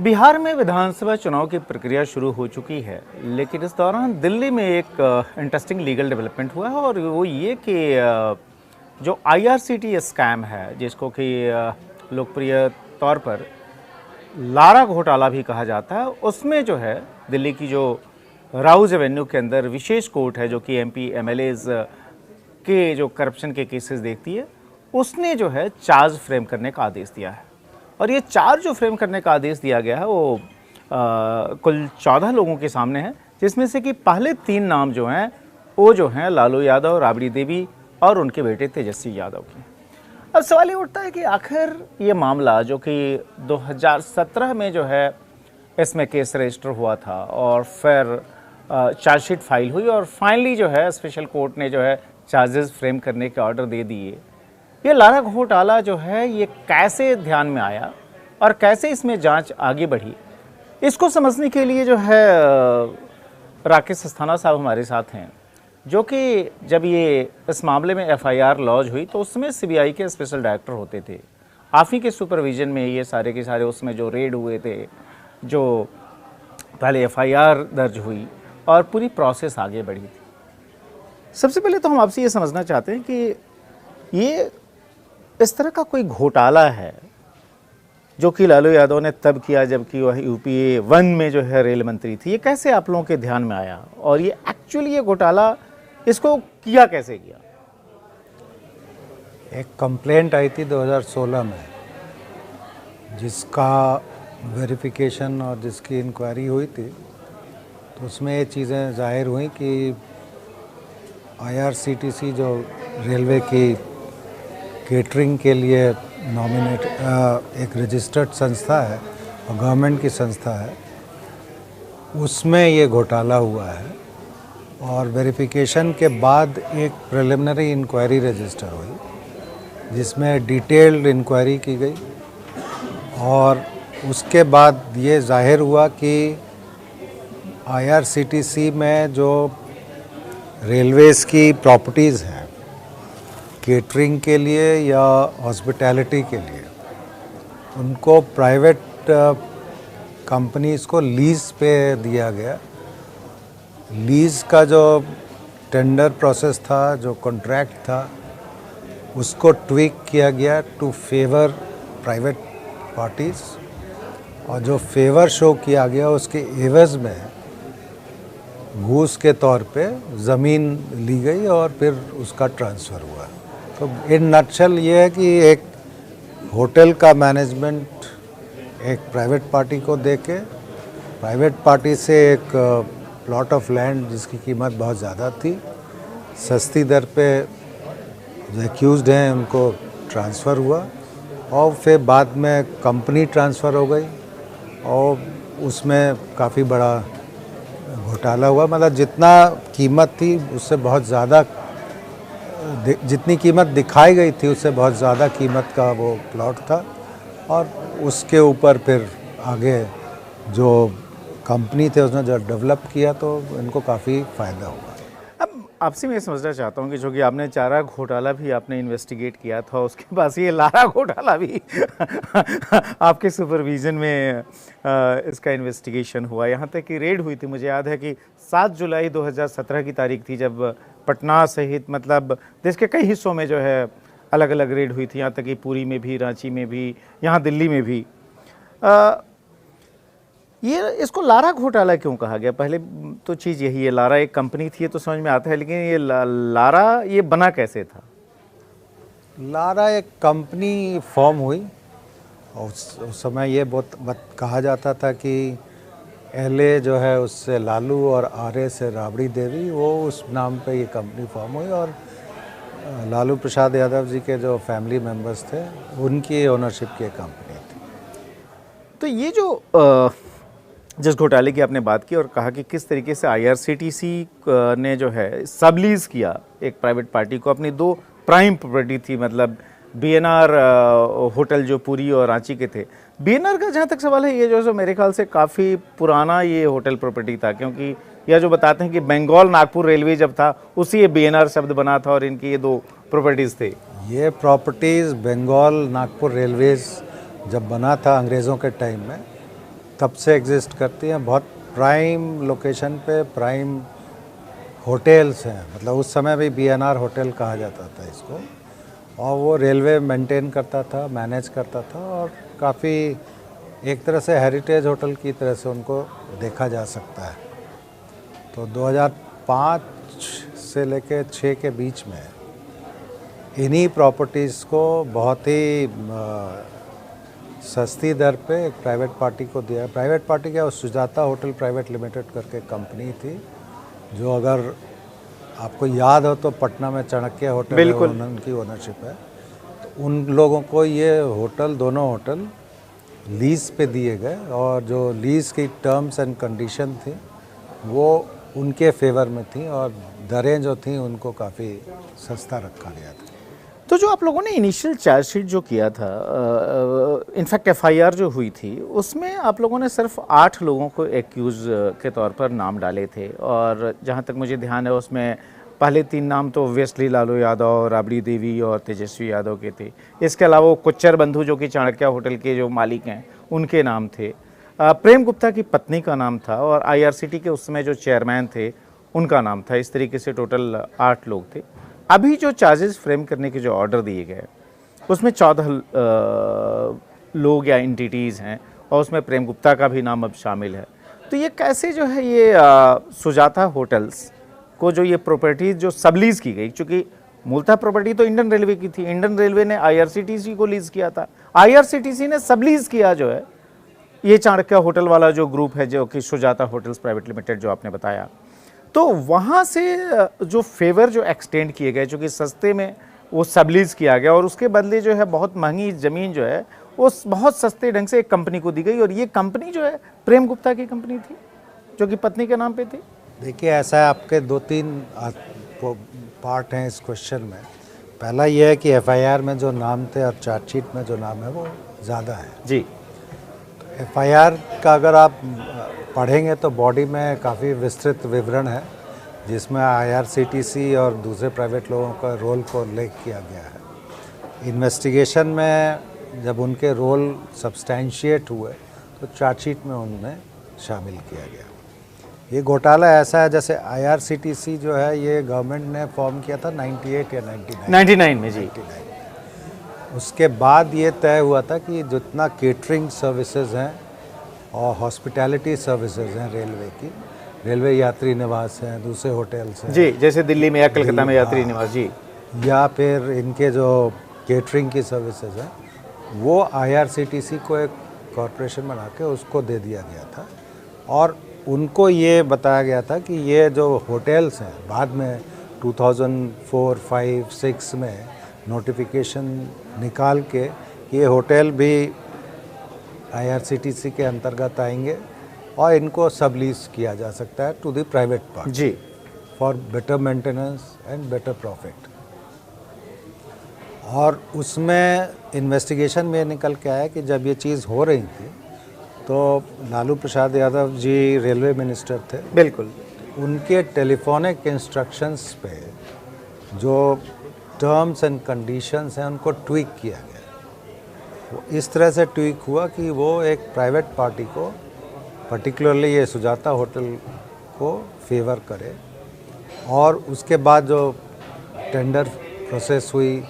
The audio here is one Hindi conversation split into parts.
बिहार में विधानसभा चुनाव की प्रक्रिया शुरू हो चुकी है, लेकिन इस दौरान दिल्ली में एक इंटरेस्टिंग लीगल डेवलपमेंट हुआ है और वो ये कि जो आईआरसीटी स्कैम है, जिसको कि लोकप्रिय तौर पर लारा घोटाला भी कहा जाता है, उसमें जो है दिल्ली की जो राउज एवेन्यू के अंदर विशेष कोर्ट है जो कि एमपी एमएलएज के जो करप्शन के केसेस देखती है, उसने जो है चार्ज फ्रेम करने का आदेश दिया है। और ये चार्ज जो फ्रेम करने का आदेश दिया गया है वो कुल 14 लोगों के सामने है, जिसमें से कि पहले 3 नाम जो हैं वो जो हैं लालू यादव, राबड़ी देवी और उनके बेटे तेजस्वी यादव के। अब सवाल ये उठता है कि आखिर ये मामला जो कि 2017 में जो है इसमें केस रजिस्टर हुआ था और फिर चार्जशीट फाइल हुई और फाइनली जो है स्पेशल कोर्ट ने जो है चार्जेस फ्रेम करने के ऑर्डर दे दिए। ये लारा घोटाला जो है ये कैसे ध्यान में आया और कैसे इसमें जांच आगे बढ़ी, इसको समझने के लिए जो है राकेश अस्थाना साहब हमारे साथ हैं, जो कि जब ये इस मामले में एफआईआर लॉन्च हुई तो उस समय सीबीआई के स्पेशल डायरेक्टर होते थे। आप ही के सुपरविजन में ये सारे के सारे उसमें जो रेड हुए थे, जो पहले एफआईआर दर्ज हुई और पूरी प्रोसेस आगे बढ़ी थी। सबसे पहले तो हम आपसे ये समझना चाहते हैं कि ये इस तरह का कोई घोटाला है जो कि लालू यादव ने तब किया जबकि वह यूपीए 1 में जो है रेल मंत्री थी, ये कैसे आप लोगों के ध्यान में आया और ये एक्चुअली ये घोटाला इसको किया कैसे गया? एक कंप्लेंट आई थी 2016 में, जिसका वेरिफिकेशन और जिसकी इंक्वायरी हुई थी, तो उसमें ये चीज़ें जाहिर हुई कि आईआरसीटीसी जो रेलवे की केटरिंग के लिए नॉमिनेट एक रजिस्टर्ड संस्था है और गवर्नमेंट की संस्था है, उसमें ये घोटाला हुआ है। और वेरिफिकेशन के बाद एक प्रिलिमिनरी इंक्वायरी रजिस्टर हुई जिसमें डिटेल्ड इंक्वायरी की गई और उसके बाद ये जाहिर हुआ कि आईआरसीटीसी में जो रेलवेज़ की प्रॉपर्टीज़ हैं केटरिंग के लिए या हॉस्पिटैलिटी के लिए, उनको प्राइवेट कंपनीज़ को लीज़ पे दिया गया। लीज़ का जो टेंडर प्रोसेस था, जो कॉन्ट्रैक्ट था, उसको ट्विक किया गया टू फेवर प्राइवेट पार्टीज़ और जो फेवर शो किया गया उसके एवज़ में घूस के तौर पे ज़मीन ली गई और फिर उसका ट्रांसफ़र हुआ। तो इन नटशल ये है कि एक होटल का मैनेजमेंट एक प्राइवेट पार्टी को देके, प्राइवेट पार्टी से एक प्लॉट ऑफ लैंड जिसकी कीमत बहुत ज़्यादा थी, सस्ती दर पे जो एक्यूज़्ड हैं उनको ट्रांसफ़र हुआ और फिर बाद में कंपनी ट्रांसफ़र हो गई और उसमें काफ़ी बड़ा घोटाला हुआ। मतलब जितना कीमत थी उससे बहुत ज़्यादा, जितनी कीमत दिखाई गई थी उससे बहुत ज़्यादा कीमत का वो प्लॉट था और उसके ऊपर फिर आगे जो कंपनी थे उसने जो डेवलप किया तो इनको काफ़ी फ़ायदा हुआ। अब आपसे मैं समझना चाहता हूँ कि जो कि आपने चारा घोटाला भी आपने इन्वेस्टिगेट किया था, उसके बाद ये लारा घोटाला भी आपके सुपरविजन में इसका इन्वेस्टिगेशन हुआ, यहाँ तक कि रेड हुई थी। मुझे याद है कि 7 जुलाई 2017 की तारीख थी जब पटना सहित मतलब देश के कई हिस्सों में जो है अलग अलग रेड हुई थी, यहाँ तक कि पुरी में भी, रांची में भी, यहाँ दिल्ली में भी। ये इसको लारा घोटाला क्यों कहा गया? पहले तो चीज़ यही है, लारा एक कंपनी थी, ये तो समझ में आता है, लेकिन ये लारा ये बना कैसे था? लारा एक कंपनी फॉर्म हुई और उस समय ये बहुत कहा जाता था कि एलए जो है उससे लालू और आरए से राबड़ी देवी, वो उस नाम पे ये कंपनी फॉर्म हुई और लालू प्रसाद यादव जी के जो फैमिली मेंबर्स थे उनकी ओनरशिप की कंपनी थी। तो ये जो जिस घोटाले की आपने बात की और कहा कि किस तरीके से आईआरसीटीसी ने जो है सबलीज किया एक प्राइवेट पार्टी को, अपनी 2 प्राइम प्रॉपर्टी थी, मतलब बीएनआर होटल जो पुरी और रांची के थे। बीएनआर का जहाँ तक सवाल है, ये जो मेरे ख्याल से काफ़ी पुराना ये होटल प्रॉपर्टी था, क्योंकि यह जो बताते हैं कि बंगाल नागपुर रेलवे जब था उसी ये बीएनआर शब्द बना था और इनकी ये 2 प्रॉपर्टीज़ थे। ये प्रॉपर्टीज़ बंगाल नागपुर रेलवेज़ जब बना था अंग्रेज़ों के टाइम में, तब से एग्जिस्ट करती हैं। बहुत प्राइम लोकेशन पे प्राइम होटल्स हैं, मतलब उस समय भी बीएनआर होटल कहा जाता था इसको, और वो रेलवे मेंटेन करता था, मैनेज करता था, और काफ़ी एक तरह से हेरिटेज होटल की तरह से उनको देखा जा सकता है। तो 2005 से लेके 6 के बीच में इन्हीं प्रॉपर्टीज़ को बहुत ही सस्ती दर पे एक प्राइवेट पार्टी को दिया। प्राइवेट पार्टी क्या, सुजाता होटल प्राइवेट लिमिटेड करके कंपनी थी, जो अगर आपको याद हो तो पटना में चाणक्य होटल है, उनकी ओनरशिप है। तो उन लोगों को ये होटल, दोनों होटल लीज़ पे दिए गए, और जो लीज़ की टर्म्स एंड कंडीशन थी वो उनके फेवर में थी, और दरें जो थी उनको काफ़ी सस्ता रखा गया था। तो जो आप लोगों ने इनिशियल चार्जशीट जो किया था, इनफैक्ट एफआईआर जो हुई थी, उसमें आप लोगों ने सिर्फ 8 लोगों को एक्यूज़ के तौर पर नाम डाले थे, और जहां तक मुझे ध्यान है उसमें पहले 3 नाम तो ऑब्वियसली लालू यादव, राबड़ी देवी और तेजस्वी यादव के थे। इसके अलावा वो कुच्चर बंधु जो कि चाणक्य होटल के जो मालिक हैं उनके नाम थे, प्रेम गुप्ता की पत्नी का नाम था, और आईआरसीटी के उस समय जो चेयरमैन थे उनका नाम था। इस तरीके से टोटल 8 लोग थे। अभी जो चार्जेस फ्रेम करने के जो ऑर्डर दिए गए उसमें 14 लोग या एंटिटीज़ हैं, और उसमें प्रेम गुप्ता का भी नाम अब शामिल है। तो ये कैसे जो है ये सुजाता होटल्स को जो ये प्रॉपर्टीज जो सबलीज़ की गई, क्योंकि मूलतः प्रॉपर्टी तो इंडियन रेलवे की थी, इंडियन रेलवे ने आईआरसीटीसी को लीज़ किया था, आईआरसीटीसी ने सबलीज़ किया जो है ये चाणक्य होटल वाला जो ग्रुप है, जो कि सुजाता होटल्स प्राइवेट लिमिटेड जो आपने बताया। तो वहाँ से जो फेवर जो एक्सटेंड किए गए, जो कि सस्ते में वो सबलीज़ किया गया, और उसके बदले जो है बहुत महंगी ज़मीन जो है वो बहुत सस्ते ढंग से एक कंपनी को दी गई, और ये कंपनी जो है प्रेम गुप्ता की कंपनी थी जो कि पत्नी के नाम पे थी। देखिए, ऐसा है, आपके 2-3 पार्ट हैं इस क्वेश्चन में। पहला ये है कि एफआईआर में जो नाम थे और चार्जशीट में जो नाम है वो ज़्यादा है जी। तो एफआईआर का अगर आप पढ़ेंगे तो बॉडी में काफ़ी विस्तृत विवरण है, जिसमें आईआरसीटीसी और दूसरे प्राइवेट लोगों का रोल को उल्लेख किया गया है। इन्वेस्टिगेशन में जब उनके रोल सब्सटैंशिएट हुए तो चार्जशीट में उन्हें शामिल किया गया। ये घोटाला ऐसा है, जैसे आईआरसीटीसी जो है ये गवर्नमेंट ने फॉर्म किया था 98 या 99 में जी। 99। उसके बाद ये तय हुआ था कि जितना केटरिंग सर्विसेज हैं और हॉस्पिटैलिटी सर्विसेज हैं रेलवे की, रेलवे यात्री निवास हैं, दूसरे होटल्स हैं जी, जैसे दिल्ली में या कलकत्ता में यात्री निवास जी, या फिर इनके जो केटरिंग की सर्विसेज हैं, वो आईआरसीटीसी को एक कॉरपोरेशन बना के उसको दे दिया गया था। और उनको ये बताया गया था कि ये जो होटल्स हैं, बाद में 2004, 5, 6 में नोटिफिकेशन निकाल के ये होटल भी आईआरसीटीसी के अंतर्गत आएंगे और इनको सबलीज किया जा सकता है to the private party ji, for better maintenance and better profit. और उसमें इन्वेस्टिगेशन में निकल के आया कि जब ये चीज़ हो रही थी तो लालू प्रसाद यादव जी रेलवे मिनिस्टर थे, बिल्कुल, उनके टेलीफोनिक इंस्ट्रक्शंस पे जो टर्म्स एंड कंडीशंस हैं उनको ट्वीक किया गया। वो इस तरह से ट्वीक हुआ कि वो एक प्राइवेट पार्टी को, पर्टिकुलरली ये सुजाता होटल को फेवर करे, और उसके बाद जो टेंडर प्रोसेस हुई,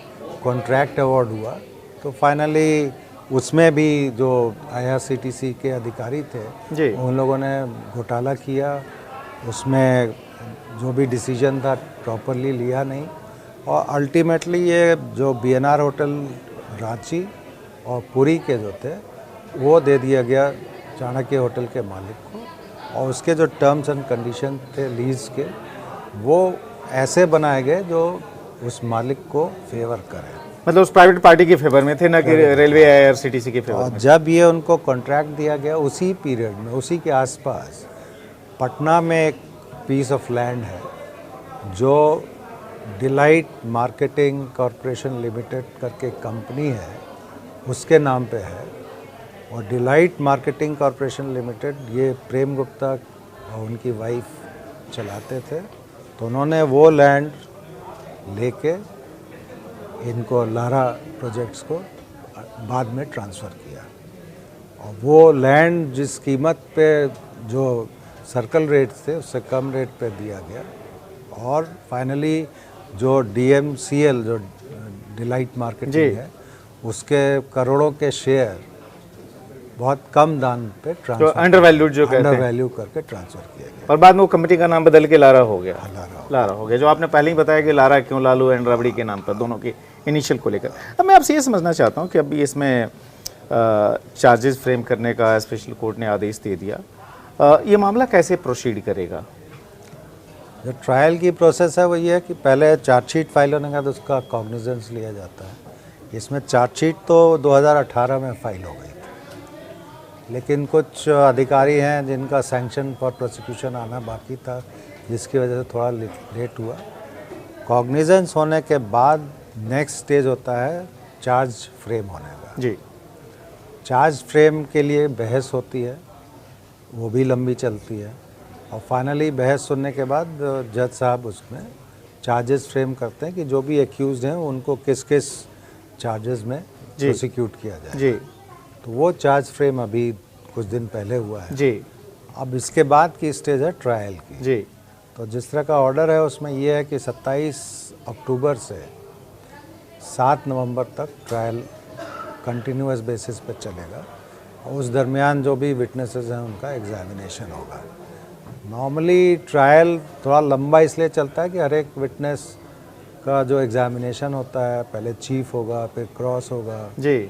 कॉन्ट्रैक्ट अवार्ड हुआ, तो फाइनली उसमें भी जो आईआरसीटीसी के अधिकारी थे जी, उन लोगों ने घोटाला किया। उसमें जो भी डिसीजन था प्रॉपरली लिया नहीं, और अल्टीमेटली ये जो बीएनआर होटल रांची और पुरी के जो थे वो दे दिया गया चाणक्य होटल के मालिक को, और उसके जो टर्म्स एंड कंडीशन थे लीज के, वो ऐसे बनाए गए जो उस मालिक को फेवर करें, मतलब उस प्राइवेट पार्टी के फेवर में थे, ना कि रेलवे आईआरसीटीसी के फेवर और में। जब ये उनको कॉन्ट्रैक्ट दिया गया उसी पीरियड में, उसी के आसपास पटना में एक पीस ऑफ लैंड है जो डिलाइट मार्केटिंग कॉरपोरेशन लिमिटेड करके कंपनी है, उसके नाम पे है। और डिलाइट मार्केटिंग कॉरपोरेशन लिमिटेड ये प्रेम गुप्ता और उनकी वाइफ चलाते थे, तो उन्होंने वो लैंड लेके इनको लारा प्रोजेक्ट्स को बाद में ट्रांसफ़र किया। और वो लैंड जिस कीमत पे जो सर्कल रेट थे उससे कम रेट पे दिया गया, और फाइनली जो DMCL जो डिलाइट मार्केटिंग है उसके करोड़ों के शेयर बहुत कम दाम पे जो ट्रांसफर, अंडर वैल्यूड जो कहते हैं, अंडर वैल्यू करके ट्रांसफर किया गया। और बाद में वो कंपनी का नाम बदल के लारा हो गया। लारा। लारा हो गया, जो आपने पहले ही बताया कि लारा क्यों, लालू एंड राबड़ी के नाम पर, दोनों के इनिशियल को लेकर। अब मैं आपसे ये समझना चाहता हूँ कि अभी इसमें चार्जेस फ्रेम करने का स्पेशल कोर्ट ने आदेश दे दिया, ये मामला कैसे प्रोसीड करेगा? जो ट्रायल की प्रोसेस है वो ये है कि पहले चार्जशीट फाइल होने के बाद उसका कॉग्निजेंस लिया जाता है। इसमें चार्जशीट तो 2018 में फाइल हो गई थी, लेकिन कुछ अधिकारी हैं जिनका सैंक्शन फॉर प्रोसिक्यूशन आना बाकी था, जिसकी वजह से थोड़ा लेट हुआ। कॉग्निजेंस होने के बाद नेक्स्ट स्टेज होता है चार्ज फ्रेम होने का। जी। चार्ज फ्रेम के लिए बहस होती है, वो भी लंबी चलती है, और फाइनली बहस सुनने के बाद जज साहब उसमें चार्जेस फ्रेम करते हैं कि जो भी एक्यूज्ड हैं उनको किस किस चार्जेस में प्रोसिक्यूट किया जाए। जी। तो वो चार्ज फ्रेम अभी कुछ दिन पहले हुआ है। जी। अब इसके बाद की स्टेज है ट्रायल की। जी। तो जिस तरह का ऑर्डर है उसमें ये है कि 27 अक्टूबर से 7 नवंबर तक ट्रायल कंटिन्यूअस बेसिस पे चलेगा, और उस दरमियान जो भी विटनेसेस हैं उनका एग्जामिनेशन होगा। नॉर्मली ट्रायल थोड़ा लंबा इसलिए चलता है कि हर एक विटनेस का जो एग्जामिनेशन होता है, पहले चीफ होगा, फिर क्रॉस होगा जी,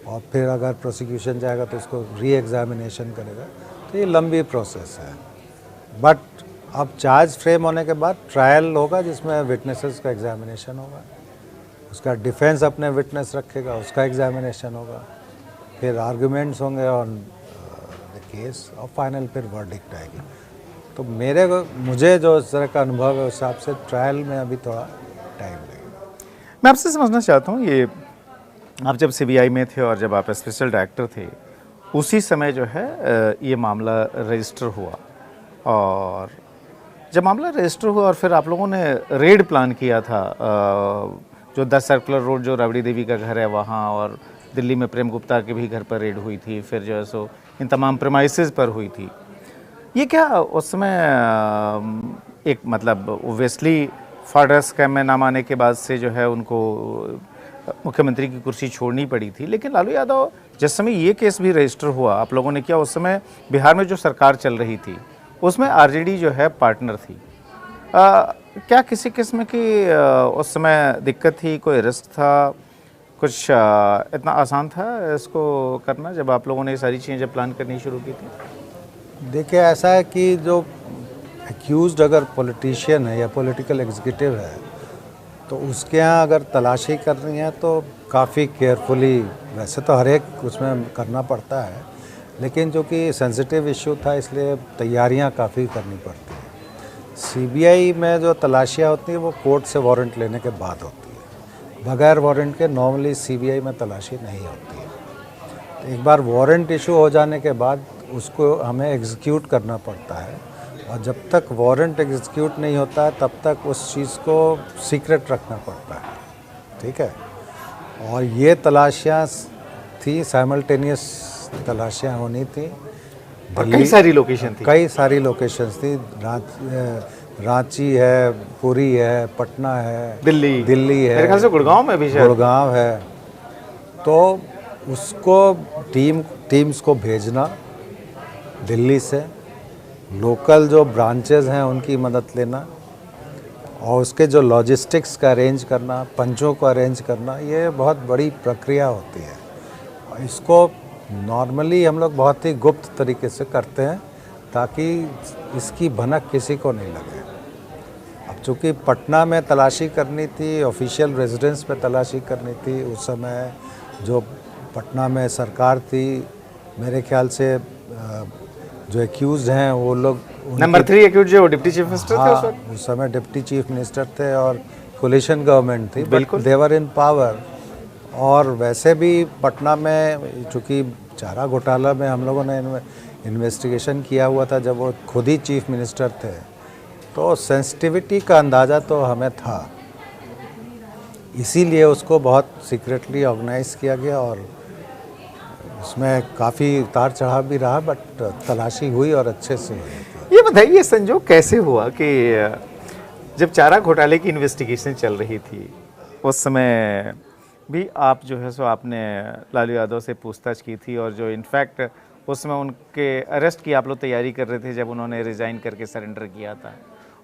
और फिर अगर प्रोसिक्यूशन जाएगा तो उसको री एग्जामिनेशन करेगा, तो ये लंबी प्रोसेस है। बट अब चार्ज फ्रेम होने के बाद ट्रायल होगा जिसमें विटनेसेस का एग्जामिनेशन होगा, उसका डिफेंस अपने विटनेस रखेगा, उसका एग्जामिनेशन होगा, फिर आर्गुमेंट्स होंगे ऑन द केस, और फाइनल फिर वर्डिक्ट आएगी। तो मुझे जो इस तरह का अनुभव है उस हिसाब से ट्रायल में अभी थोड़ा टाइम लगेगा। मैं आपसे समझना चाहता हूँ, ये आप जब CBI में थे और जब आप स्पेशल डायरेक्टर थे, उसी समय जो है ये मामला रजिस्टर हुआ, और जब मामला रजिस्टर हुआ और फिर आप लोगों ने रेड प्लान किया था, जो 10 सर्कुलर रोड जो राबड़ी देवी का घर है वहाँ, और दिल्ली में प्रेम गुप्ता के भी घर पर रेड हुई थी, फिर जो है सो इन तमाम प्रेमाइसेस पर हुई थी। ये क्या उस समय एक मतलब ओब्वियसली फाडर स्कैम में नाम आने के बाद से जो है उनको मुख्यमंत्री की कुर्सी छोड़नी पड़ी थी, लेकिन लालू यादव जिस समय ये केस भी रजिस्टर हुआ, आप लोगों ने क्या उस समय बिहार में जो सरकार चल रही थी उसमें RJD जो है पार्टनर थी, क्या किसी किस्म की उस समय दिक्कत थी, कोई रिस्क था, कुछ इतना आसान था इसको करना जब आप लोगों ने ये सारी चीज़ें जब प्लान करनी शुरू की थी? देखिए, ऐसा है कि जो एक्यूज्ड अगर पॉलिटिशियन है या पॉलिटिकल एग्जीक्यूटिव है तो उसके यहाँ अगर तलाशी करनी है तो काफ़ी केयरफुली, वैसे तो हर एक उसमें करना पड़ता है, लेकिन जो कि सेंसिटिव इशू था इसलिए तैयारियां काफ़ी करनी पड़ती हैं। CBI में जो तलाशियां होती हैं वो कोर्ट से वारंट लेने के बाद होती है, बगैर वारंट के नॉर्मली CBI में तलाशी नहीं होती है। तो एक बार वारंट इशू हो जाने के बाद उसको हमें एग्जीक्यूट करना पड़ता है, और जब तक वारंट एग्जीक्यूट नहीं होता है तब तक उस चीज़ को सीक्रेट रखना पड़ता है, ठीक है। और ये तलाशियाँ थी, साइमल्टेनियस तलाशियाँ होनी थी, और कई सारी लोकेशन थी, कई सारी लोकेशंस थी, रांची है, पुरी है, पटना है, दिल्ली है, मेरे ख्याल से गुड़गांव में भी, गुड़गांव है। तो उसको टीम्स को भेजना दिल्ली से, लोकल जो ब्रांचेस हैं उनकी मदद लेना, और उसके जो लॉजिस्टिक्स का अरेंज करना, पंचों को अरेंज करना, ये बहुत बड़ी प्रक्रिया होती है। और इसको नॉर्मली हम लोग बहुत ही गुप्त तरीके से करते हैं ताकि इसकी भनक किसी को नहीं लगे। अब चूँकि पटना में तलाशी करनी थी, ऑफिशियल रेजिडेंस पे तलाशी करनी थी, उस समय जो पटना में सरकार थी, मेरे ख्याल से जो एक्यूज्ड हैं वो लोग नंबर 3 एक्यूज जो डिप्टी चीफ मिनिस्टर थे उस वक्त, उस समय डिप्टी चीफ मिनिस्टर थे और कोलिशन गवर्नमेंट थी, बिल्कुल देवर इन पावर। और वैसे भी पटना में चूँकि चारा घोटाला में हम लोगों ने इन्वेस्टिगेशन किया हुआ था जब वो खुद ही चीफ मिनिस्टर थे, तो सेंसिटिविटी का अंदाज़ा तो हमें था, इसीलिए उसको बहुत सीक्रेटली ऑर्गेनाइज किया गया और इसमें काफ़ी उतार चढ़ाव भी रहा, बट तलाशी हुई और अच्छे से हुई। ये बताइए संजोग कैसे हुआ कि जब चारा घोटाले की इन्वेस्टिगेशन चल रही थी उस समय भी आप जो है सो आपने लालू यादव से पूछताछ की थी, और जो इनफैक्ट उस समय उनके अरेस्ट की आप लोग तैयारी कर रहे थे जब उन्होंने रिज़ाइन करके सरेंडर किया था,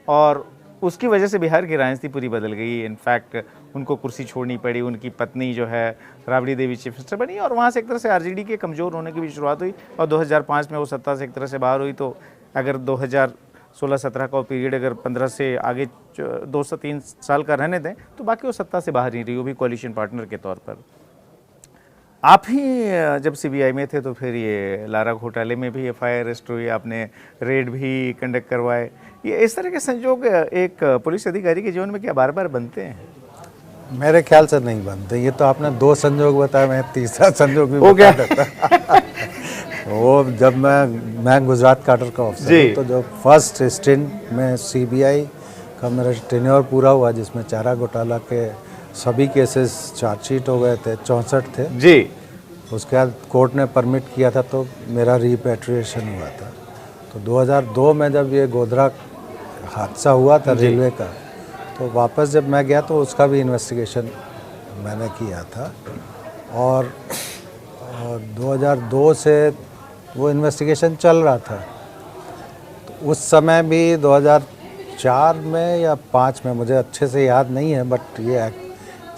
और उसकी वजह से बिहार की राजनीति पूरी बदल गई। इनफैक्ट उनको कुर्सी छोड़नी पड़ी, उनकी पत्नी जो है राबड़ी देवी चीफ मिनिस्टर बनी, और वहाँ से एक तरह से आरजेडी के कमज़ोर होने की भी शुरुआत हुई, और 2005 में वो सत्ता से एक तरह से बाहर हुई। तो अगर 2016-17 का पीरियड अगर 15 से आगे 2 से 3 साल का रहने दें तो बाकी वो सत्ता से बाहर नहीं रही, वो भी कोalition पार्टनर के तौर पर। आप ही जब सीबीआई में थे तो फिर ये लारा घोटाले में भी एफआईआर रजिस्टर हुई, आपने रेड भी कंडक्ट करवाए। ये इस तरह के संजोग एक पुलिस अधिकारी के जीवन में क्या बार बार बनते हैं? मेरे ख्याल से नहीं बनते। ये तो आपने 2 संजोग बताया, मैं तीसरा संजोग भी हो बता गया। देता। वो जब मैं गुजरात काडर का ऑफिसर जी। हूँ, तो जो फर्स्ट स्टिंट में सीबीआई का मेरा टेन्योर पूरा हुआ, जिसमें चारा घोटाला के सभी केसेस चार्जशीट हो गए थे, 64 थे जी। उसके बाद कोर्ट ने परमिट किया था, तो मेरा रिपेट्रिएशन हुआ था। तो 2002 में जब ये गोधरा हादसा हुआ था रेलवे का, तो वापस जब मैं गया तो उसका भी इन्वेस्टिगेशन मैंने किया था, और 2002 से वो इन्वेस्टिगेशन चल रहा था। तो उस समय भी 2004 में या 5 में, मुझे अच्छे से याद नहीं है, बट ये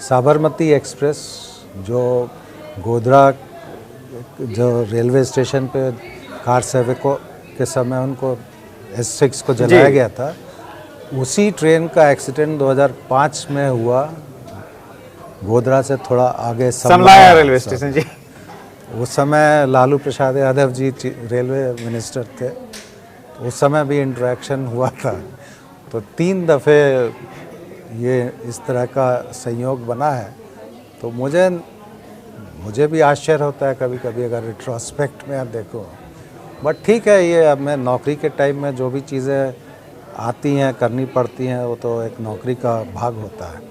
साबरमती एक्सप्रेस जो गोधरा जो रेलवे स्टेशन पे कार सेवकों के समय उनको S6 को जलाया गया था, उसी ट्रेन का एक्सीडेंट 2005 में हुआ, गोधरा से थोड़ा आगे समलाया रेलवे स्टेशन। जी। उस समय लालू प्रसाद यादव जी रेलवे मिनिस्टर थे, तो उस समय भी इंटरेक्शन हुआ था। तो 3 दफ़े ये इस तरह का संयोग बना है। तो मुझे भी आश्चर्य होता है कभी कभी, अगर रिट्रोस्पेक्ट में आप देखो। बट ठीक है, ये अब मैं नौकरी के टाइम में जो भी चीज़ें आती हैं करनी पड़ती हैं, वो तो एक नौकरी का भाग होता है।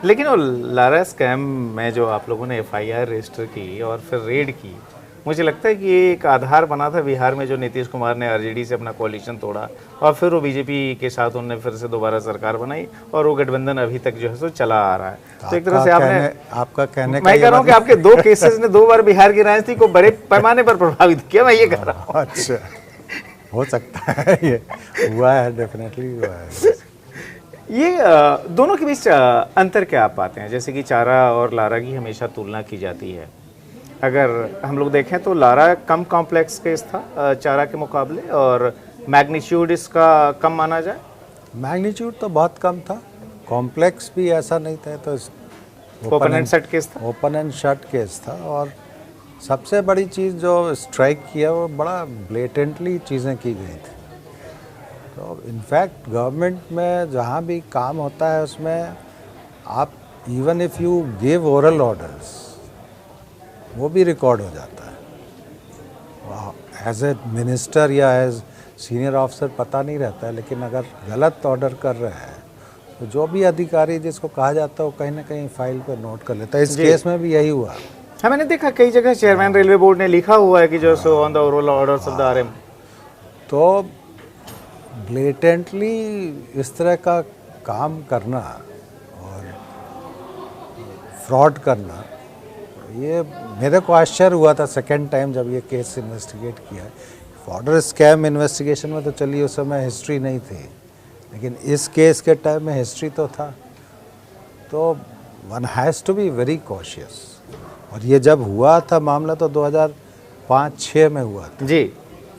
लेकिन वो लारा स्कैम में जो आप लोगों ने एफआईआर रजिस्टर की और फिर रेड की, मुझे लगता है कि ये एक आधार बना था बिहार में, जो नीतीश कुमार ने आरजेडी से अपना कोalition तोड़ा और फिर वो बीजेपी के साथ उन्होंने फिर से दोबारा सरकार बनाई, और वो गठबंधन अभी तक जो है सो चला आ रहा है। तो एक तरह से आपका कहने मैं कह रहा हूँ कि आपके 2 केसेस ने 2 बार बिहार की राजनीति को बड़े पैमाने पर प्रभावित किया, मैं ये कह रहा हूँ। अच्छा, हो सकता है, ये हुआ है, डेफिनेटली हुआ है। ये दोनों के बीच अंतर क्या आप पाते हैं? जैसे कि चारा और लारा की हमेशा तुलना की जाती है। अगर हम लोग देखें तो लारा कम कॉम्प्लेक्स केस था चारा के मुकाबले, और मैग्नीट्यूड इसका कम माना जाए। मैग्नीट्यूड तो बहुत कम था, कॉम्प्लेक्स भी ऐसा नहीं था, तो ओपन एंड शट केस था। ओपन एंड शट केस था। और सबसे बड़ी चीज़ जो स्ट्राइक किया, वो बड़ा ब्लेटेंटली चीज़ें की गई थी। तो इनफैक्ट गवर्नमेंट में जहाँ भी काम होता है, उसमें आप even if you give oral orders, वो भी रिकॉर्ड हो जाता है। एज ए मिनिस्टर या एज सीनियर ऑफिसर पता नहीं रहता है, लेकिन अगर गलत ऑर्डर कर रहे हैं तो जो भी अधिकारी जिसको कहा जाता है वो कहीं ना कहीं फाइल पर नोट कर लेता है। इस केस में भी यही हुआ। हाँ, मैंने देखा कई जगह चेयरमैन रेलवे बोर्ड ने लिखा हुआ है कि जो so on the oral orders of the RM. तो ब्लेटेंटली इस तरह का काम करना और फ्रॉड करना, ये मेरे को आश्चर्य हुआ था सेकेंड टाइम जब ये केस इन्वेस्टिगेट किया। फ्रॉड स्कैम इन्वेस्टिगेशन में तो चलिए उस समय हिस्ट्री नहीं थी, लेकिन इस केस के टाइम में हिस्ट्री तो था। तो one has to be very cautious. और ये जब हुआ था मामला तो 2005-06 में हुआ था जी।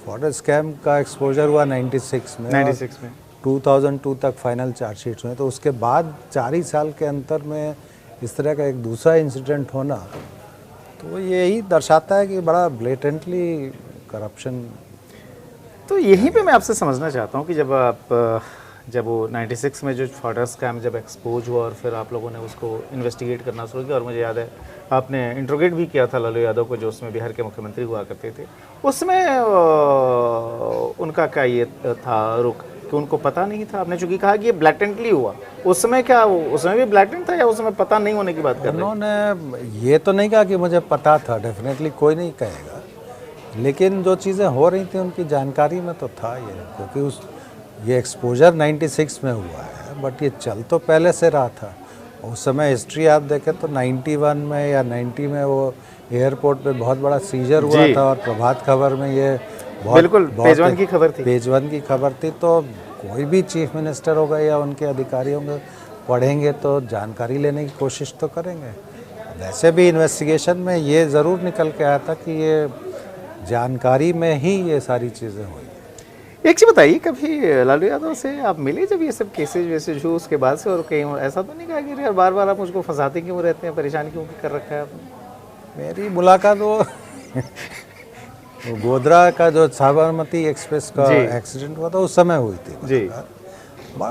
फ्रॉड स्कैम का एक्सपोजर हुआ 96 में 2002 तक फाइनल चार्जशीट हुए। तो उसके बाद 4 ही साल के अंतर में इस तरह का एक दूसरा इंसिडेंट होना, तो यही दर्शाता है कि बड़ा ब्लेटेंटली करप्शन। तो यहीं पे मैं आपसे समझना चाहता हूँ कि जब वो 96 में जो फ्रॉड स्कैम जब एक्सपोज हुआ और फिर आप लोगों ने उसको इन्वेस्टिगेट करना शुरू किया, और मुझे याद है आपने इंट्रोगेट भी किया था लालू यादव को, जो उसमें बिहार के मुख्यमंत्री हुआ करते थे, उसमें उनका क्या ये था रुख कि उनको पता नहीं था? आपने चूंकि कहा कि ये ब्लैटेंटली हुआ, उस समय क्या उस समय भी ब्लैटेंट था या उस समय पता नहीं होने की बात कर रहे हैं? उन्होंने ये तो नहीं कहा कि मुझे पता था, डेफिनेटली कोई नहीं कहेगा, लेकिन जो चीज़ें हो रही थी उनकी जानकारी में तो था ये, क्योंकि ये एक्सपोजर 96 में हुआ है, बट ये चल तो पहले से रहा था। उस समय हिस्ट्री आप देखें तो 91 में या 90 में वो एयरपोर्ट पे बहुत बड़ा सीजर हुआ था, और प्रभात खबर में ये बिल्कुल पेज वन की खबर थी। पेज वन की खबर थी। तो कोई भी चीफ मिनिस्टर होगा या उनके अधिकारियों को पढ़ेंगे तो जानकारी लेने की कोशिश तो करेंगे। वैसे भी इन्वेस्टिगेशन में ये ज़रूर निकल के आया था कि ये जानकारी में ही ये सारी चीज़ें हुई। एक चीज़ बताइए, कभी लालू यादव से आप मिले जब ये सब केसेज वैसेज हुए उसके बाद से, और कहीं ऐसा तो नहीं कहा कि यार बार बार आप मुझको फंसाते क्यों रहते हैं, परेशान क्यों कर रखा है आपने? मेरी मुलाकात वो गोधरा का जो साबरमती एक्सप्रेस का एक्सीडेंट हुआ था उस समय हुई थी जी।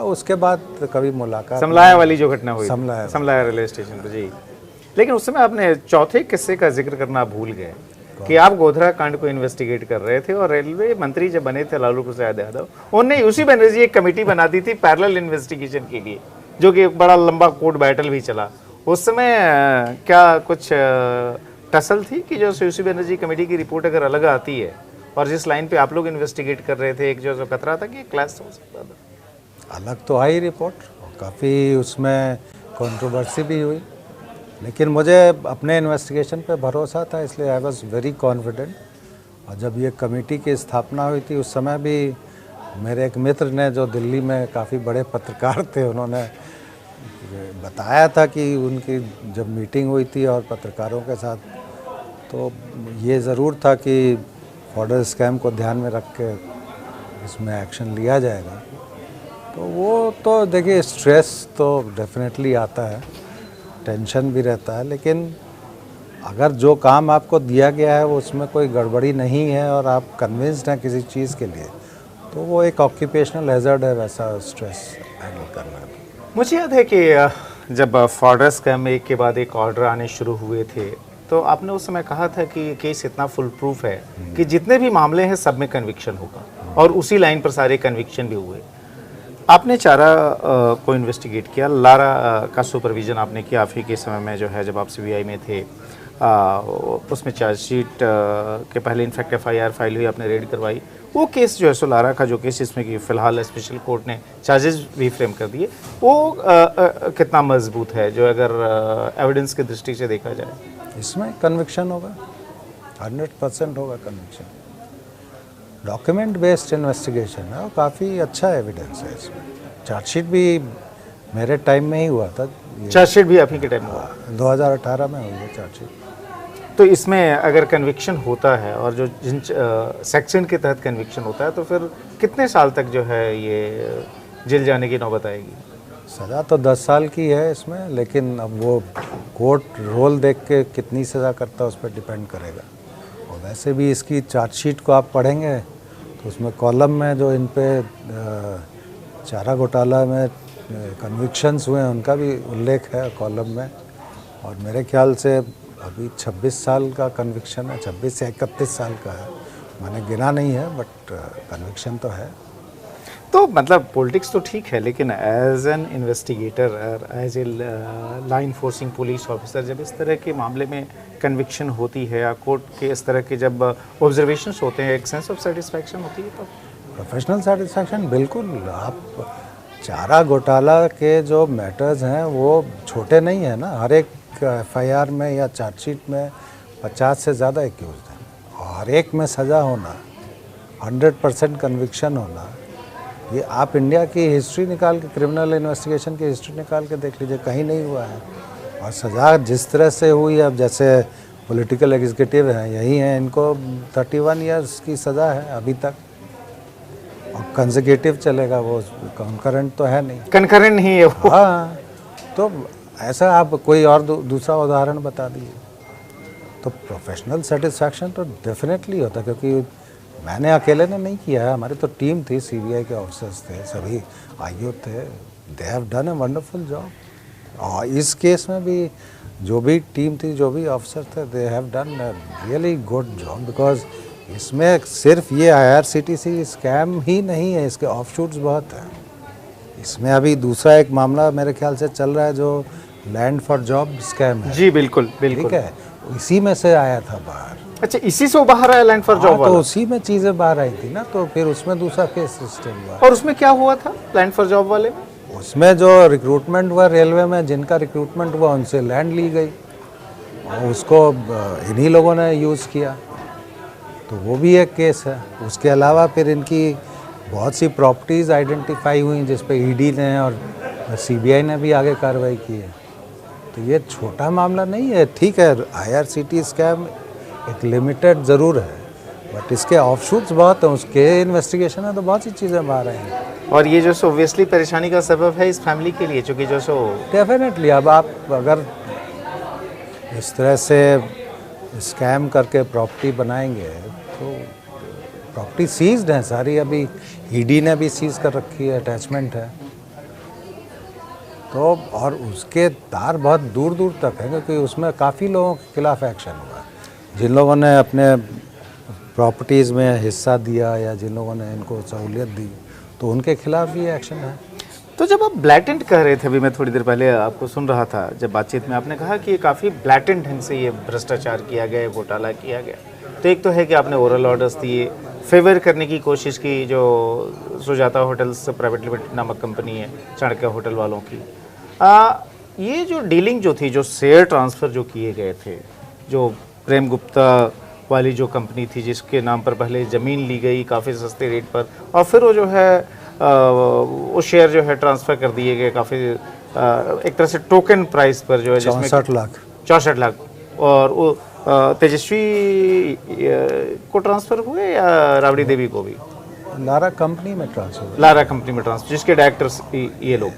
उसके बाद कभी मुलाकात, समलाया वाली जो घटना हुई, समलाया रेलवे स्टेशन पर जी। लेकिन उस समय आपने चौथे किस्से का जिक्र करना भूल गए कि आप गोधरा कांड को इन्वेस्टिगेट कर रहे थे, और रेलवे मंत्री जब बने थे लालू प्रसाद यादव, उन्होंने यूसी बनर्जी एक कमेटी बना दी थी पैरेलल इन्वेस्टिगेशन के लिए, जो कि एक बड़ा लंबा कोर्ट बैटल भी चला। उस समय क्या कुछ टसल थी कि जो यूसी बनर्जी कमेटी की रिपोर्ट अगर अलग आती है और जिस लाइन पे आप लोग इन्वेस्टिगेट कर रहे थे, एक जो खतरा था कि क्लैश हो सकता था? अलग तो आई रिपोर्ट, काफ़ी उसमें कंट्रोवर्सी भी हुई, लेकिन मुझे अपने इन्वेस्टिगेशन पे भरोसा था, इसलिए आई वाज वेरी कॉन्फिडेंट। और जब ये कमेटी की स्थापना हुई थी उस समय भी मेरे एक मित्र ने, जो दिल्ली में काफ़ी बड़े पत्रकार थे, उन्होंने बताया था कि उनकी जब मीटिंग हुई थी और पत्रकारों के साथ, तो ये ज़रूर था कि फॉर्डर स्कैम को ध्यान में रख के इसमें एक्शन लिया जाएगा। तो वो तो देखिए, स्ट्रेस तो डेफिनेटली आता है, टेंशन भी रहता है, लेकिन अगर जो काम आपको दिया गया है वो उसमें कोई गड़बड़ी नहीं है और आप कन्विंस्ड हैं किसी चीज़ के लिए, तो वो एक ऑक्यूपेशनल हैज़र्ड है वैसा स्ट्रेस हैंडल करना। मुझे याद है कि जब फॉर्डर स्कैम एक के बाद एक ऑर्डर आने शुरू हुए थे, तो आपने उस समय कहा था कि ये केस इतना फुल प्रूफ है कि जितने भी मामले हैं सब में कन्विक्शन होगा, और उसी लाइन पर सारे कन्विक्शन भी हुए। आपने चारा को इन्वेस्टिगेट किया, लारा का सुपरविजन आपने किया आप ही के समय में, जो है जब आप सीबीआई में थे। उसमें चार्जशीट के पहले इनफैक्ट एफआईआर फाइल हुई, आपने रेड करवाई। वो केस जो है सो लारा का जो केस, इसमें कि फ़िलहाल स्पेशल कोर्ट ने चार्जेस भी फ्रेम कर दिए, वो कितना मजबूत है जो अगर एविडेंस की दृष्टि से देखा जाए? इसमें कन्विक्शन होगा, 100% होगा कन्विक्शन। डॉक्यूमेंट बेस्ड इन्वेस्टिगेशन है और काफ़ी अच्छा एविडेंस है इसमें। चार्जशीट भी मेरे टाइम में ही हुआ था। चार्जशीट भी आप ही के टाइम में हुआ? 2018 में हुई है चार्जशीट। तो इसमें अगर कन्विक्शन होता है और जो जिन सेक्शन के तहत कन्विक्शन होता है, तो फिर कितने साल तक जो है ये जेल जाने की नौबत आएगी? सज़ा तो 10 साल की है इसमें, लेकिन अब वो कोर्ट रोल देख के कितनी सज़ा करता है उस पर डिपेंड करेगा। और वैसे भी इसकी चार्जशीट को आप पढ़ेंगे तो उसमें कॉलम में जो इन पे चारा घोटाला में कन्विक्शंस हुए हैं उनका भी उल्लेख है कॉलम में, और मेरे ख्याल से अभी 26 साल का कन्विक्शन है, 26 से 31 साल का है, मैंने गिना नहीं है, बट कन्विक्शन तो है। तो मतलब पॉलिटिक्स तो ठीक है, लेकिन as an investigator, as a law enforcing police officer, जब इस तरह के मामले में कन्विक्शन होती है या कोर्ट के इस तरह के जब ऑब्जर्वेशंस होते हैं, एक सेंस ऑफ सेटिस्फैक्शन होती है? तो प्रोफेशनल सेटिस्फैक्शन बिल्कुल। आप चारा घोटाला के जो मैटर्स हैं वो छोटे नहीं है ना, हर एक एफआईआर में या चार्जशीट में 50 से ज़्यादा एक्यूज्ड हैं, और हर एक में सज़ा होना, 100% कन्विक्शन होना, ये आप इंडिया की हिस्ट्री निकाल के, क्रिमिनल इन्वेस्टिगेशन की हिस्ट्री निकाल के देख लीजिए, कहीं नहीं हुआ है। और सज़ा जिस तरह से हुई, अब जैसे पॉलिटिकल एग्जीक्यूटिव हैं यही हैं, इनको 31 ईयर्स की सज़ा है अभी तक, और कंसेक्यूटिव चलेगा, वो कंकरेंट तो है नहीं, कंकरेंट नहीं है वो। हाँ, तो ऐसा आप कोई और दूसरा उदाहरण बता दीजिए। तो प्रोफेशनल सेटिस्फैक्शन तो डेफिनेटली होता है, क्योंकि मैंने अकेले ने नहीं किया है, हमारी तो टीम थी, सीबीआई के ऑफिसर्स थे, सभी आईओ थे, they have done a wonderful job. और इस केस में भी जो भी टीम थी, जो भी ऑफिसर थे, they have done a really good job, because इसमें सिर्फ ये IRCTC स्कैम ही नहीं है, इसके ऑफशूट्स बहुत हैं। इसमें अभी दूसरा एक मामला मेरे ख्याल से चल रहा है जो लैंड फॉर जॉब स्कैम है। जी बिल्कुल ठीक बिल्कुल। है, इसी में से आया था बाहर। अच्छा, इसी से वो बाहर आया लैंड फॉर हाँ, जॉब तो वाला? उसी में चीज़ें बाहर आई थी ना, तो फिर उसमें दूसरा केस रजिस्टर हुआ। और उसमें क्या हुआ था लैंड फॉर जॉब वाले में? उसमें जो रिक्रूटमेंट हुआ रेलवे में, जिनका रिक्रूटमेंट हुआ उनसे लैंड ली गई और उसको इन्हीं लोगों ने यूज़ किया, तो वो भी एक केस है। उसके अलावा फिर इनकी बहुत सी प्रॉपर्टीज़ आइडेंटिफाई हुई जिस पे ED ने और CBI ने भी आगे कार्रवाई की है। तो ये छोटा मामला नहीं है। ठीक है, IRCTC स्कैम एक लिमिटेड ज़रूर है, बट इसके ऑफशूट्स बहुत हैं, उसके इन्वेस्टिगेशन है तो बहुत सी चीज़ें बाहर आई हैं। और ये जो सो ऑब्वियसली परेशानी का सबब है इस फैमिली के लिए, क्योंकि जो सो डेफिनेटली अब आप अगर इस तरह से स्कैम करके प्रॉपर्टी बनाएंगे तो प्रॉपर्टी सीज्ड है सारी, अभी ED ने भी सीज कर रखी है, अटैचमेंट है तो, और उसके तार बहुत दूर दूर तक है क्योंकि उसमें काफ़ी लोगों के खिलाफ एक्शन हुआ है। जिन लोगों ने अपने प्रॉपर्टीज़ में हिस्सा दिया या जिन लोगों ने इनको सहूलियत दी तो उनके खिलाफ भी एक्शन है। तो जब आप ब्लैटेंट कह रहे थे, अभी मैं थोड़ी देर पहले आपको सुन रहा था जब बातचीत में आपने कहा कि ये काफ़ी ब्लैटेंट ढंग से ये भ्रष्टाचार किया गया, घोटाला किया गया, तो एक तो है कि आपने ओरल ऑर्डर्स दिए, फेवर करने की कोशिश की जो सुजाता होटल्स प्राइवेट लिमिटेड नामक कंपनी है चाणक्य होटल वालों की। ये जो डीलिंग जो थी, जो शेयर ट्रांसफ़र जो किए गए थे, जो प्रेम गुप्ता वाली जो कंपनी थी जिसके नाम पर पहले ज़मीन ली गई काफ़ी सस्ते रेट पर, और फिर वो जो है वो शेयर जो है ट्रांसफ़र कर दिए गए काफ़ी एक तरह से टोकन प्राइस पर जो है, जिसमें 64 लाख और वो तेजस्वी को ट्रांसफ़र हुए या राबड़ी देवी को भी? लारा कंपनी में ट्रांसफर, लारा कंपनी में ट्रांसफ़र, जिसके डायरेक्टर्स ये लोग।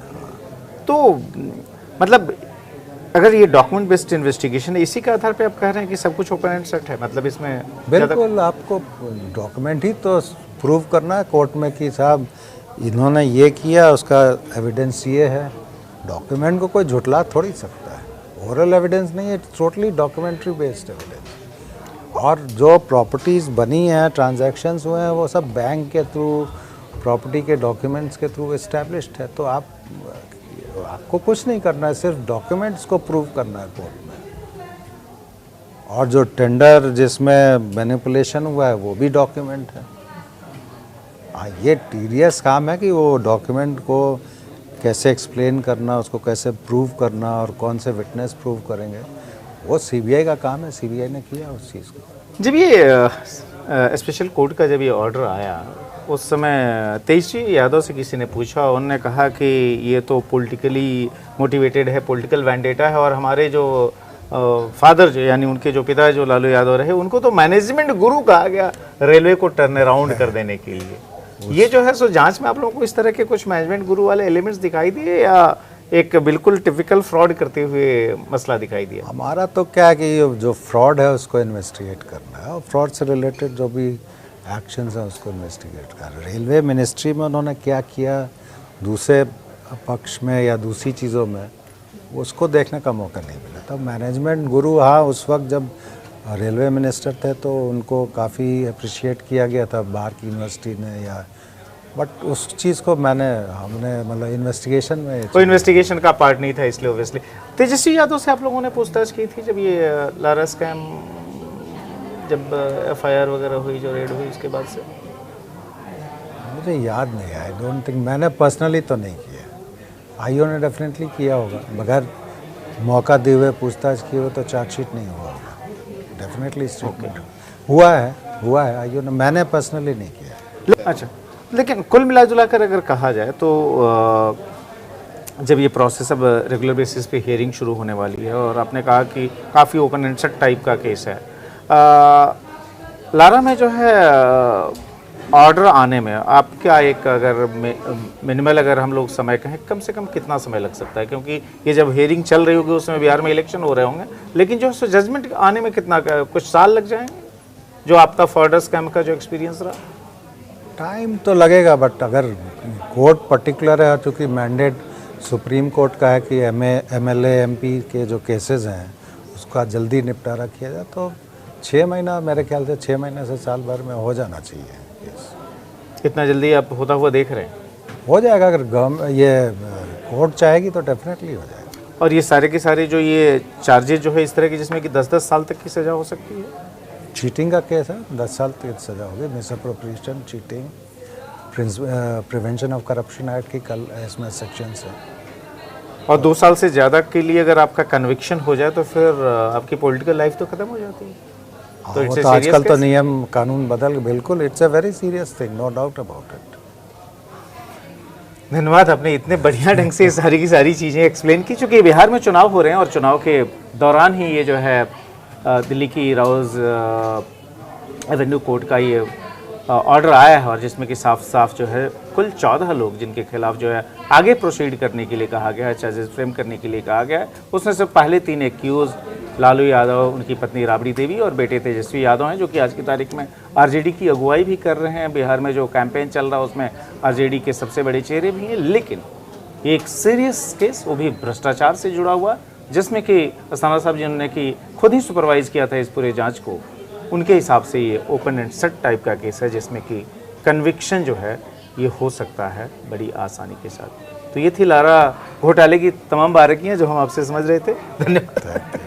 तो मतलब अगर ये डॉक्यूमेंट बेस्ड इन्वेस्टिगेशन है, इसी के आधार पे आप कह रहे हैं कि सब कुछ ओपन एंड सेट है, मतलब इसमें बिल्कुल आपको डॉक्यूमेंट ही तो प्रूव करना है कोर्ट में कि साहब इन्होंने ये किया, उसका एविडेंस ये है। डॉक्यूमेंट को कोई झुटला थोड़ी सकता है, ओरल एविडेंस नहीं है, टोटली डॉक्यूमेंट्री बेस्ड एविडेंस। और जो प्रॉपर्टीज़ बनी हैं, ट्रांजैक्शंस हुए हैं, वो सब बैंक के थ्रू, प्रॉपर्टी के डॉक्यूमेंट्स के थ्रू इस्टेब्लिश्ड है। तो आपको कुछ नहीं करना है, सिर्फ डॉक्यूमेंट्स को प्रूव करना है कोर्ट में। और जो टेंडर जिसमें मैनिपुलेशन हुआ है वो भी डॉक्यूमेंट है। ये टीडियस काम है कि वो डॉक्यूमेंट को कैसे एक्सप्लेन करना, उसको कैसे प्रूव करना और कौन से विटनेस प्रूव करेंगे, वो CBI का काम है। CBI ने किया उस चीज़ को। जब ये स्पेशल कोर्ट का जब ये ऑर्डर आया उस समय तेजस्वी यादव से किसी ने पूछा, उन्होंने कहा कि ये तो पॉलिटिकली मोटिवेटेड है, पॉलिटिकल वैंडेटा है, और हमारे जो फादर जो यानी उनके जो पिता जो लालू यादव रहे, उनको तो मैनेजमेंट गुरु कहा गया रेलवे को टर्न अराउंड कर देने के लिए। ये जो है सो जांच में आप लोगों को इस तरह के कुछ मैनेजमेंट गुरु वाले एलिमेंट्स दिखाई दिए या एक बिल्कुल टिपिकल फ्रॉड करते हुए मसला दिखाई दिया? हमारा तो क्या है कि जो फ्रॉड है उसको इन्वेस्टिगेट करना है और फ्रॉड से रिलेटेड जो भी एक्शंस हैं उसको इन्वेस्टिगेट कर रहे। रेलवे मिनिस्ट्री में उन्होंने क्या किया दूसरे पक्ष में या दूसरी चीज़ों में, उसको देखने का मौका नहीं मिला। तब मैनेजमेंट गुरु, हाँ, उस वक्त जब रेलवे मिनिस्टर थे तो उनको काफ़ी अप्रिशिएट किया गया था बाहर की यूनिवर्सिटी ने, या बट उस चीज़ को हमने मतलब इन्वेस्टिगेशन में, कोई इन्वेस्टिगेशन का पार्ट नहीं था, इसलिए ओब्वियसली। तेजस्वी यादव से आप लोगों ने पूछताछ की थी जब ये लारा स्कैम, जब FIR वगैरह हुई, जो रेड हुई, उसके बाद से? मुझे याद नहीं है, आई डोंट थिंक, मैंने पर्सनली तो नहीं किया। IO ने डेफिनेटली किया होगा, बगैर मौका दिए हुए पूछताछ किए हुए तो चार्जशीट नहीं हुआ होगा। डेफिनेटली स्टेटमेंट हुआ है IO ने, मैंने पर्सनली नहीं किया। अच्छा, लेकिन कुल मिला जुला कर अगर कहा जाए तो जब ये प्रोसेस अब रेगुलर बेसिस पे हियरिंग शुरू होने वाली है और आपने कहा कि काफ़ी ओपन एंड शट टाइप का केस है, लारा में जो है ऑर्डर आने में आप क्या एक अगर मिनिमल अगर हम लोग समय कहें, कम से कम कितना समय लग सकता है? क्योंकि ये जब हियरिंग चल रही होगी उस समय बिहार में इलेक्शन हो रहे होंगे, लेकिन जो जजमेंट आने में कितना, कुछ साल लग जाएंगे? जो आपका फर्दर स्कैम का जो एक्सपीरियंस रहा, टाइम तो लगेगा, बट अगर कोर्ट पर्टिकुलर है, चूँकि मैंडेट सुप्रीम कोर्ट का है कि MLA MP के जो केसेस हैं उसका जल्दी निपटारा किया जाए, तो 6 महीना, मेरे ख्याल से 6 महीने से साल भर में हो जाना चाहिए केस। कितना जल्दी आप होता हुआ देख रहे हैं? हो जाएगा, अगर ये कोर्ट चाहेगी तो डेफिनेटली हो जाएगा। और ये सारे के सारे जो ये चार्जेस जो है इस तरह के जिसमें कि 10-10 साल तक की सज़ा हो सकती है? चीटिंग का केस है, 10 साल तक सज़ा होगी। Misappropriation, cheating, prevention of corruption act की कल इसमें सेक्शंस है। और 2 साल से ज़्यादा के लिए अगर आपका कन्विक्शन हो जाए तो फिर आपकी पॉलिटिकल लाइफ तो ख़त्म हो जाती है। तो वो तो आजकल तो नियम कानून बदल, बिल्कुल it's a very serious thing, no doubt about it. धन्यवाद, आपने इतने बढ़िया ढंग से सारी की सारी चीज़ें एक्सप्लेन की। चूँकि बिहार में चुनाव हो रहे हैं और चुनाव के दौरान ही ये जो है दिल्ली की राउज एवेन्यू कोर्ट का ये ऑर्डर आया है और जिसमें कि साफ साफ जो है कुल 14 लोग जिनके खिलाफ जो है आगे प्रोसीड करने के लिए कहा गया है, चार्जेस फ्रेम करने के लिए कहा गया है। उसमें से पहले 3 एक्यूज लालू यादव, उनकी पत्नी राबड़ी देवी और बेटे तेजस्वी यादव हैं, जो कि आज की तारीख में आरजेडी की अगुवाई भी कर रहे हैं। बिहार में जो कैंपेन चल रहा है उसमें आरजेडी के सबसे बड़े चेहरे भी हैं। लेकिन एक सीरियस केस, वो भी भ्रष्टाचार से जुड़ा हुआ, जिसमें कि अस्थाना साहब जिन्होंने कि खुद ही सुपरवाइज किया था इस पूरे जांच को, उनके हिसाब से ये ओपन एंड शट टाइप का केस है जिसमें कि कन्विक्शन जो है ये हो सकता है बड़ी आसानी के साथ। तो ये थी लारा घोटाले की तमाम बारीकियां जो हम आपसे समझ रहे थे। धन्यवाद।